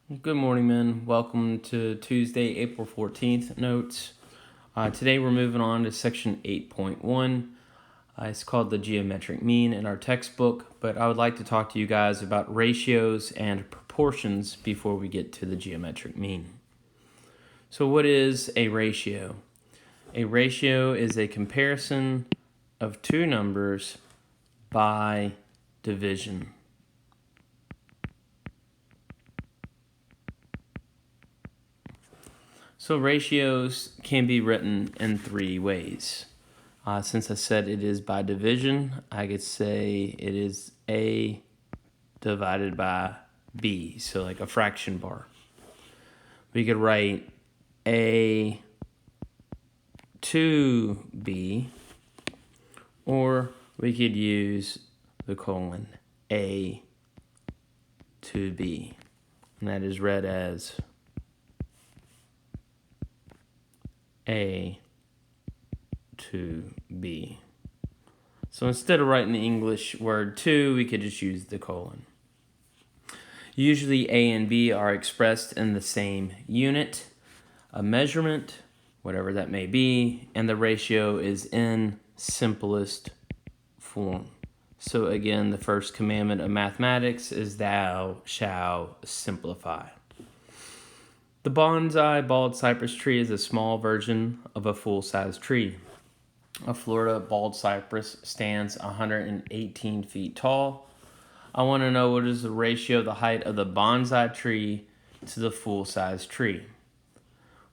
Good morning, men. Welcome to Tuesday, April 14th notes. Today we're moving on to section 8.1. It's called the geometric mean in our textbook, but I would like to talk to you guys about ratios and proportions before we get to the geometric mean. So what is a ratio? A ratio is a comparison of two numbers by division. So ratios can be written in three ways. Since I said it is by division, I could say it is A divided by B, so like a fraction bar. We could write A to B, or we could use the colon, A to B, and that is read as A to B. So instead of writing the English word to, we could just use the colon. Usually A and B are expressed in the same unit, a measurement, whatever that may be, and the ratio is in simplest form. So again, the first commandment of mathematics is thou shalt simplify. The bonsai bald cypress tree is a small version of a full-size tree. A Florida bald cypress stands 118 feet tall. I want to know what is the ratio of the height of the bonsai tree to the full-size tree.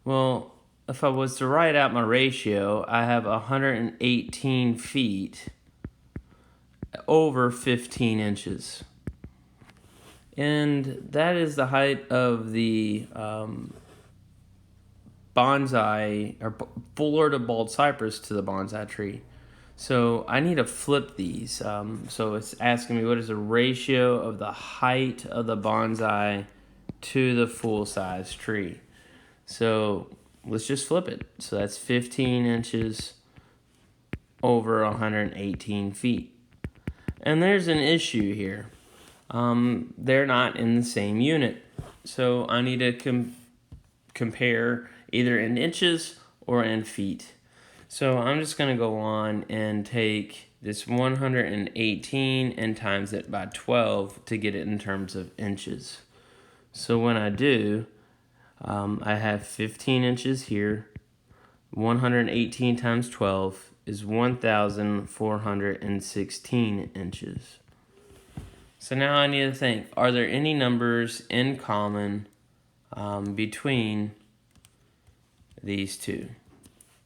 Well, if I was to write out my ratio, I have 118 feet over 15 inches. And that is the height of the bonsai or Florida bald cypress to the bonsai tree. So I need to flip these. So it's asking me what is the ratio of the height of the bonsai to the full-size tree. So let's just flip it. So that's 15 inches over 118 feet. And there's an issue here. They're not in the same unit. So I need to compare either in inches or in feet. So I'm just going to go on and take this 118 and times it by 12 to get it in terms of inches. So when I do, I have 15 inches here. 118 times 12 is 1,416 inches. So now I need to think, are there any numbers in common between these two?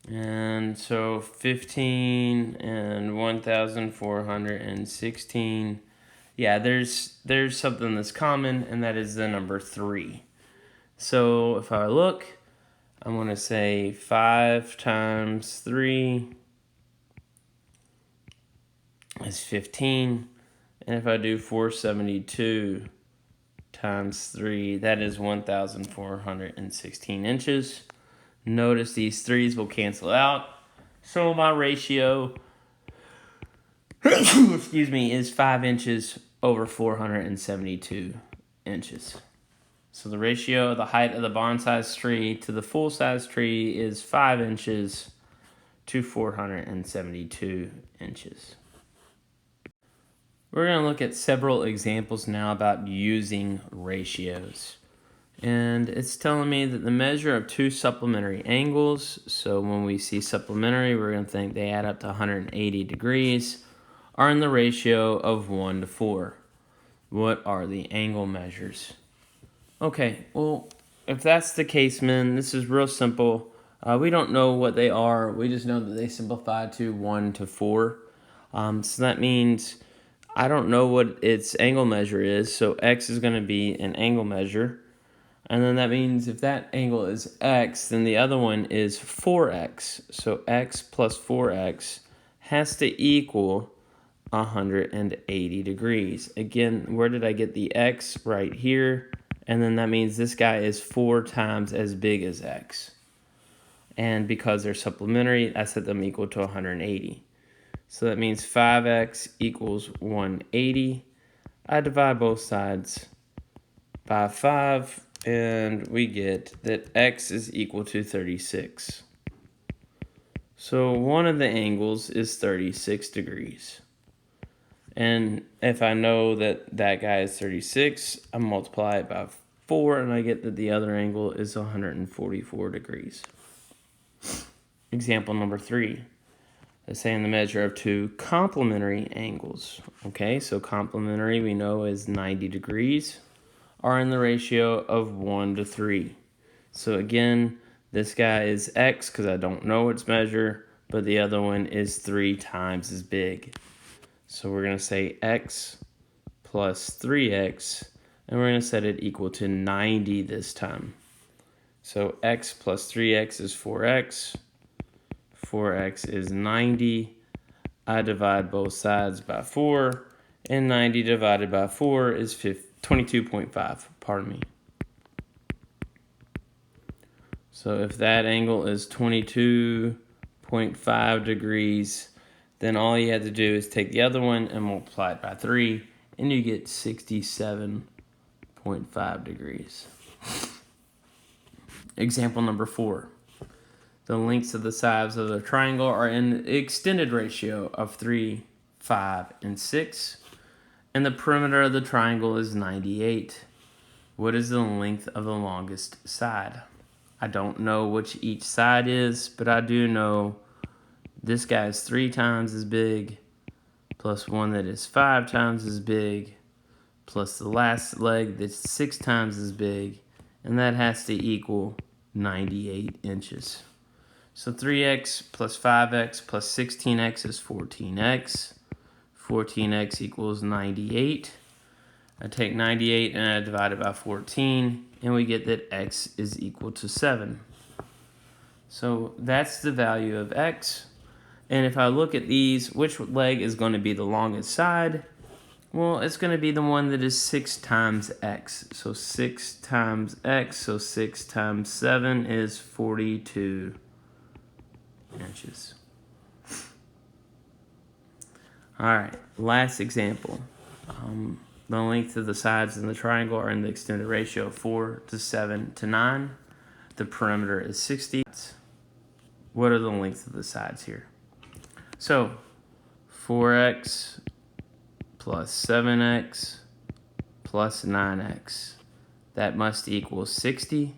And so 15 and 1,416, yeah, there's something that's common, and that is the number 3. So if I look, I'm going to say 5 times 3 is 15. And if I do 472 times 3, that is 1,416 inches. Notice these 3's will cancel out. So my ratio, is 5 inches over 472 inches. So the ratio of the height of the bonsai tree to the full-size tree is 5 inches to 472 inches. We're going to look at several examples now about using ratios. And it's telling me that the measure of two supplementary angles, so when we see supplementary, we're going to think they add up to 180 degrees, are in the ratio of 1 to 4. What are the angle measures? Okay, well, if that's the case, men, this is real simple. We don't know what they are. We just know that they simplify to 1 to 4. So that means I don't know what its angle measure is, so x is going to be an angle measure. And then that means if that angle is x, then the other one is 4x. So x plus 4x has to equal 180 degrees. Again, where did I get the x? Right here. And then that means this guy is 4 times as big as x. And because they're supplementary, I set them equal to 180. So that means 5x equals 180. I divide both sides by 5. and we get that x is equal to 36. So one of the angles is 36 degrees. And if I know that that guy is 36, I multiply it by 4, and I get that the other angle is 144 degrees. Example number 3. Let's say in the measure of two complementary angles. Okay, so complementary we know is 90 degrees, are in the ratio of 1 to 3. So again, this guy is x because I don't know its measure, but the other one is 3 times as big. So we're going to say x plus 3x, and we're going to set it equal to 90 this time. So x plus 3x is 4x. 4x is 90. I divide both sides by 4, and 90 divided by 4 is 22.5. Pardon me. So if that angle is 22.5 degrees, then all you have to do is take the other one and multiply it by 3, and you get 67.5 degrees. Example number 4. The lengths of the sides of the triangle are in the extended ratio of 3, 5, and 6, and the perimeter of the triangle is 98. What is the length of the longest side? I don't know which each side is, but I do know this guy is 3 times as big, plus one that is 5 times as big, plus the last leg that's 6 times as big, and that has to equal 98 inches. So 3x plus 5x plus 16x is 14x. 14x equals 98. I take 98 and I divide it by 14, and we get that x is equal to 7. So that's the value of x. And if I look at these, which leg is going to be the longest side? Well, it's going to be the one that is 6 times x. So 6 times x, so 6 times 7 is 42 inches. All right, last example. The length of the sides in the triangle are in the extended ratio of 4 to 7 to 9. The perimeter is 60. What are the lengths of the sides here? So 4x plus 7x plus 9x. That must equal 60.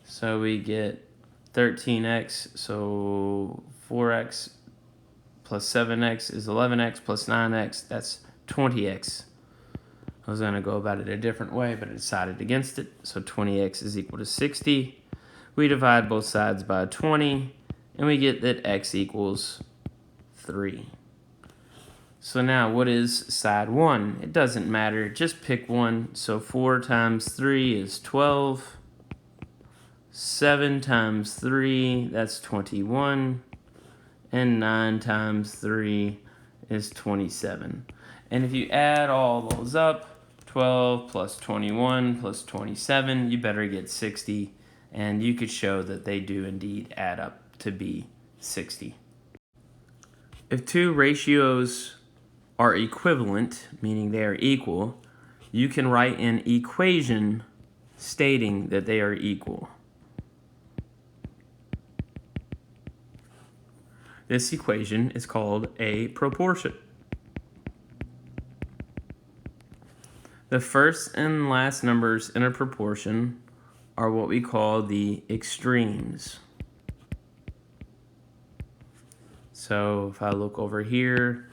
So we get 13x, so 4x plus 7x is 11x plus 9x, that's 20x. I was going to go about it a different way, but I decided against it. So 20x is equal to 60. We divide both sides by 20, and we get that x equals 3. So now what is side 1? It doesn't matter, just pick one. So 4 times 3 is 12. 7 times 3, that's 21. And 9 times 3 is 27. And if you add all those up, 12 plus 21 plus 27, you better get 60. And you could show that they do indeed add up to be 60. If two ratios are equivalent, meaning they are equal, you can write an equation stating that they are equal. This equation is called a proportion. The first and last numbers in a proportion are what we call the extremes. So if I look over here,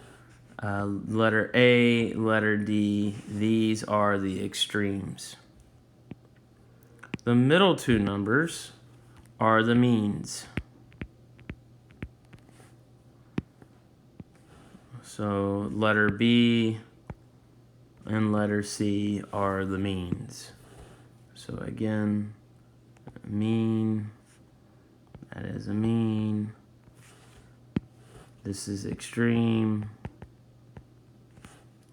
letter A, letter D, these are the extremes. The middle two numbers are the means. So letter B and letter C are the means. So again, mean, that is a mean. This is extreme,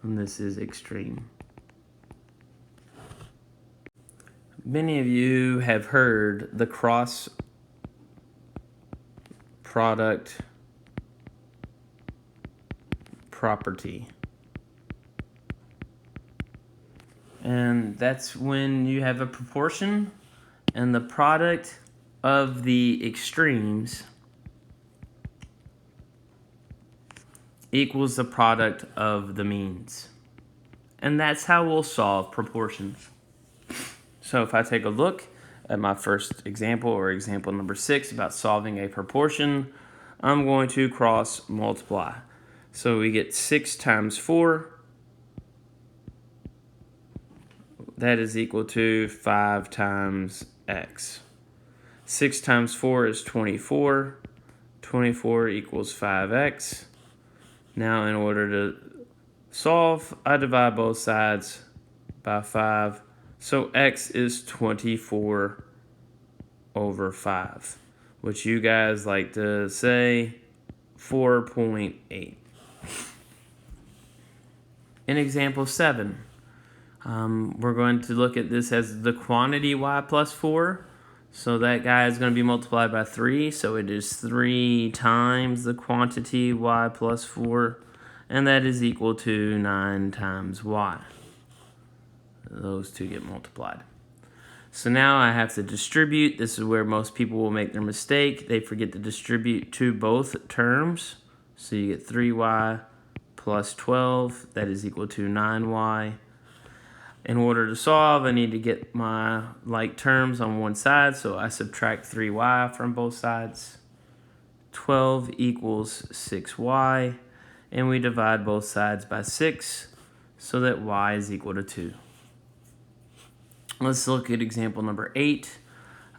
and this is extreme. Many of you have heard the cross product property. And that's when you have a proportion and the product of the extremes equals the product of the means. And that's how we'll solve proportions. So if I take a look at my first example, or example number 6, about solving a proportion, I'm going to cross multiply. So we get 6 times 4. That is equal to 5 times x. 6 times 4 is 24. 24 equals 5x. Now in order to solve, I divide both sides by 5. So x is 24 over 5, which you guys like to say 4.8. In example 7, we're going to look at this as the quantity y plus 4. So that guy is going to be multiplied by 3. So it is 3 times the quantity y plus 4. And that is equal to 9 times y. Those two get multiplied. So now I have to distribute. This is where most people will make their mistake. They forget to distribute to both terms. So you get 3y plus 12. That is equal to 9y. In order to solve, I need to get my like terms on one side. So I subtract 3y from both sides. 12 equals 6y. And we divide both sides by 6 so that y is equal to 2. Let's look at example number 8.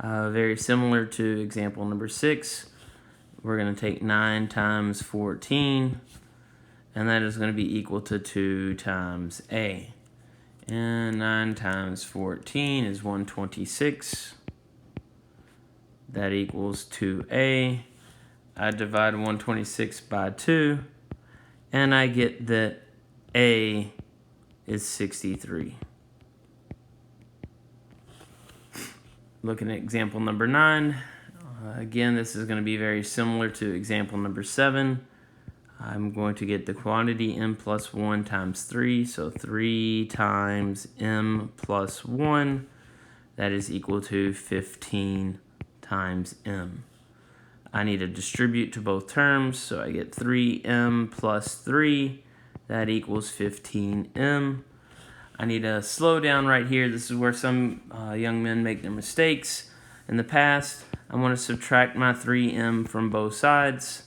Very similar to example number 6. We're going to take 9 times 14, and that is going to be equal to 2 times a. And 9 times 14 is 126. That equals 2a. I divide 126 by 2, and I get that a is 63. Looking at example number 9, again, this is going to be very similar to example number 7. I'm going to get the quantity m plus 1 times 3, so 3 times m plus 1, that is equal to 15 times m. I need to distribute to both terms, so I get 3m plus 3, that equals 15m. I need to slow down right here. This is where some young men make their mistakes. In the past, I want to subtract my 3m from both sides,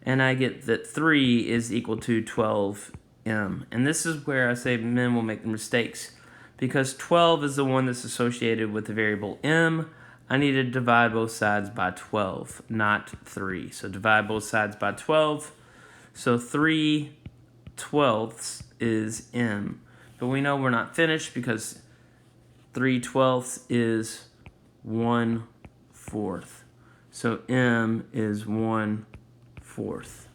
and I get that 3 is equal to 12m. And this is where I say men will make the mistakes, because 12 is the one that's associated with the variable m. I need to divide both sides by 12, not 3. So divide both sides by 12. So 3/12 is m. But we know we're not finished because 3/12 is 1/4. So m is 1/4.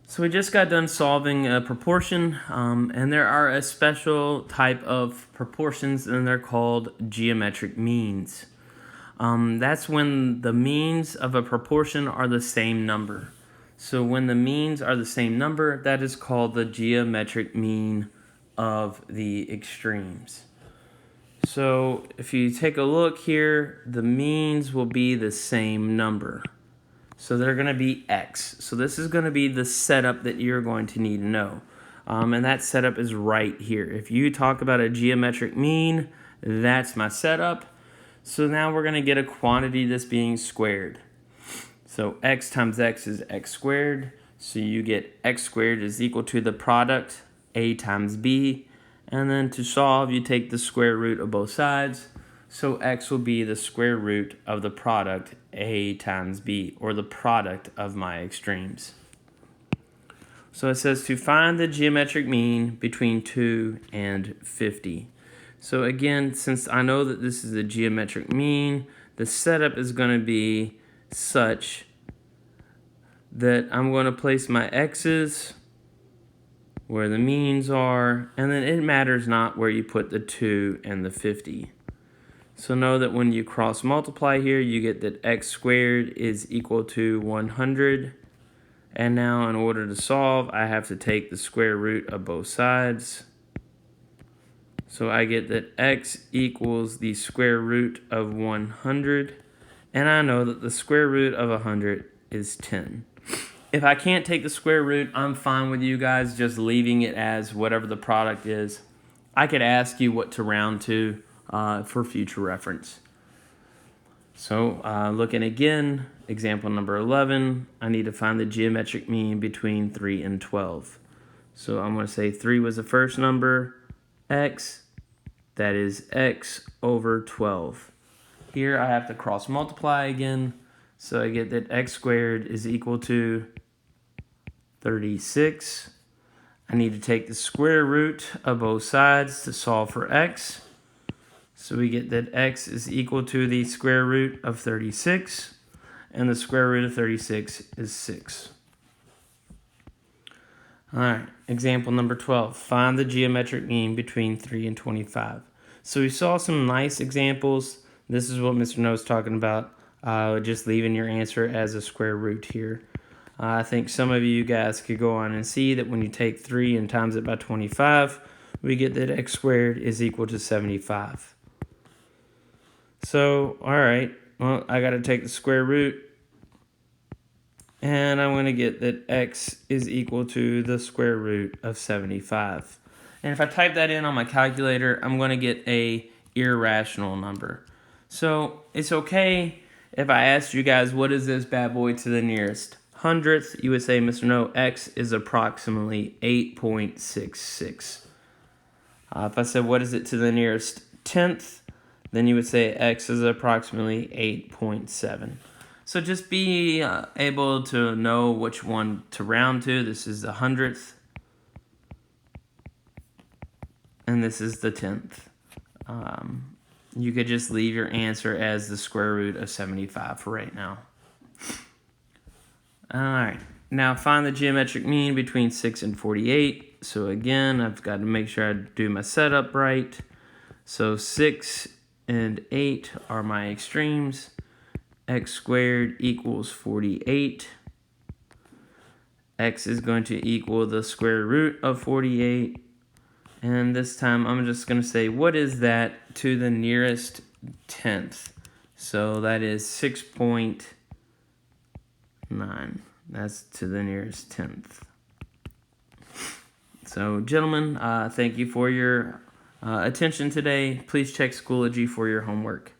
So we just got done solving a proportion, and there are a special type of proportions, and they're called geometric means. That's when the means of a proportion are the same number. So when the means are the same number, that is called the geometric mean of the extremes. So if you take a look here, the means will be the same number. So they're going to be x. So this is going to be the setup that you're going to need to know. And that setup is right here. If you talk about a geometric mean, that's my setup. So now we're going to get a quantity that's being squared. So x times x is x squared. So you get x squared is equal to the product a times b. And then to solve, you take the square root of both sides. So x will be the square root of the product a times b, or the product of my extremes. So it says to find the geometric mean between 2 and 50. So again, since I know that this is a geometric mean, the setup is going to be such that I'm going to place my x's where the means are, and then it matters not where you put the 2 and the 50. So know that when you cross multiply here, you get that x squared is equal to 100. And now in order to solve, I have to take the square root of both sides. So I get that x equals the square root of 100, and I know that the square root of 100 is 10. If I can't take the square root, I'm fine with you guys just leaving it as whatever the product is. I could ask you what to round to for future reference. So looking again, example number 11, I need to find the geometric mean between 3 and 12. So I'm going to say 3 was the first number, x, that is x over 12. Here I have to cross multiply again, so I get that x squared is equal to 36. I need to take the square root of both sides to solve for x. So we get that x is equal to the square root of 36, and the square root of 36 is 6. All right, example number 12. Find the geometric mean between 3 and 25. So we saw some nice examples. This is what Mr. No is talking about, just leaving your answer as a square root here. I think some of you guys could go on and see that when you take 3 and times it by 25, we get that x squared is equal to 75. So, all right, well, I got to take the square root, and I'm going to get that x is equal to the square root of 75. And if I type that in on my calculator, I'm going to get a irrational number. So it's okay if I asked you guys, what is this bad boy to the nearest hundredth? You would say, Mr. No, x is approximately 8.66. If I said, what is it to the nearest tenth? Then you would say x is approximately 8.7. So just be able to know which one to round to. This is the hundredth, and this is the tenth. You could just leave your answer as the square root of 75 for right now. All right, now find the geometric mean between 6 and 48. So again, I've got to make sure I do my setup right. So 6 and 8 are my extremes. X squared equals 48. X is going to equal the square root of 48. And this time I'm just going to say, what is that to the nearest tenth? So that is 6.9. That's to the nearest tenth. So gentlemen, thank you for your attention today. Please check Schoology for your homework.